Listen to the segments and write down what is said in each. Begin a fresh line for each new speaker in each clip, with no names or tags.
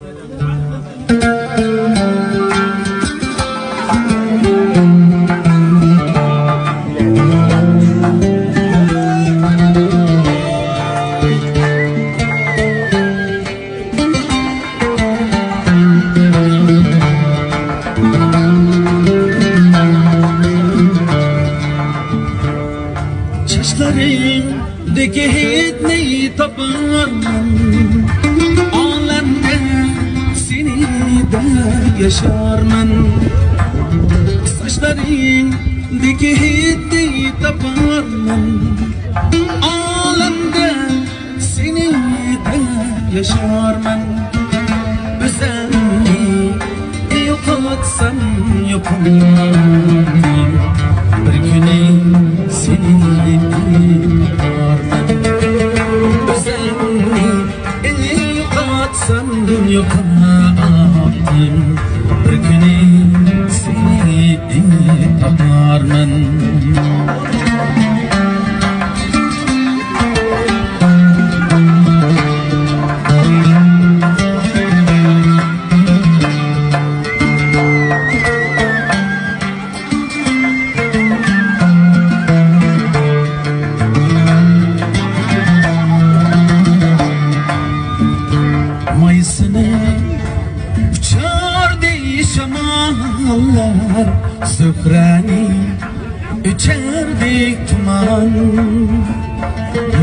Çeşlerindeki hitneyi taparman, alemde seni de yaşarman. Saçlarındaki hitneyi taparman, alemde seni de yaşarman. Özenli yok atsam yapamam, bir güne seni yaparman. Özenli yok atsam yapamam, bir güne seni yaparman. Zıfrani içerdik tuman,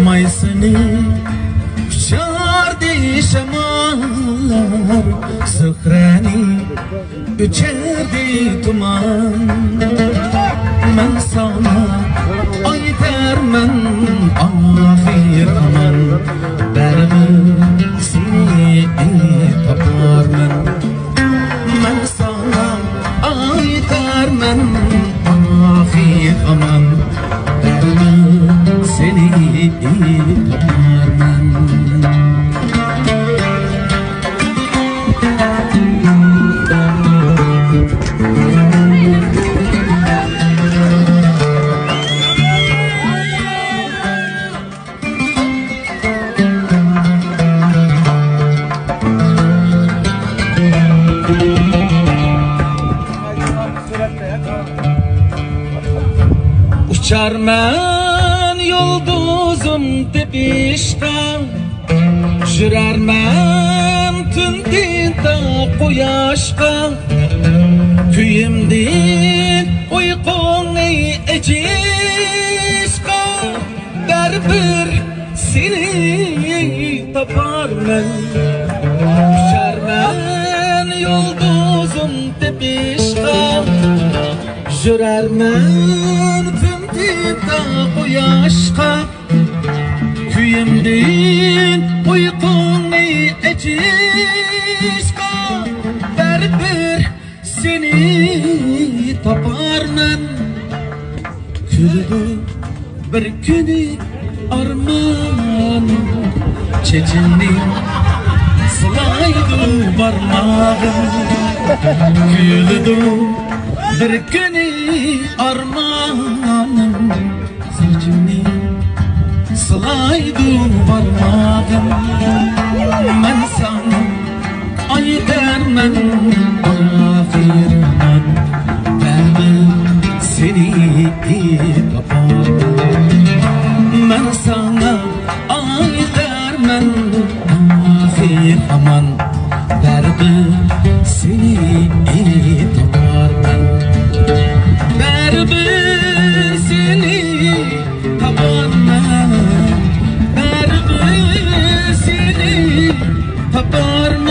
Mayısını uçardı şamanlar. Zıfrani içerdi tuman, ben sana ay derman ahir aman. Derman seni taparman, ben sana ay derman ahir aman. Derman seni taparman. Uçarman yulduzum tepişte, jürerman tündinda quyoshqa. Kuyimdin uyqung echishqa, baribir seni taparman. Uçarman yulduzum tepişte, jürerman tündinda quyoshqa. Kuyimdin uyqung echishqa, baribir seni taparman. Kuldu bir kuni arman, chechinning silaydu barmog'im. Kuldu bir kuni armanim, chechinning silaydu barmog'im. Men sana ay derman ahir aman, derman seni taparman. Men sana ay derman ahir aman, derman seni taparman. Derman seni taparman, derman seni taparman.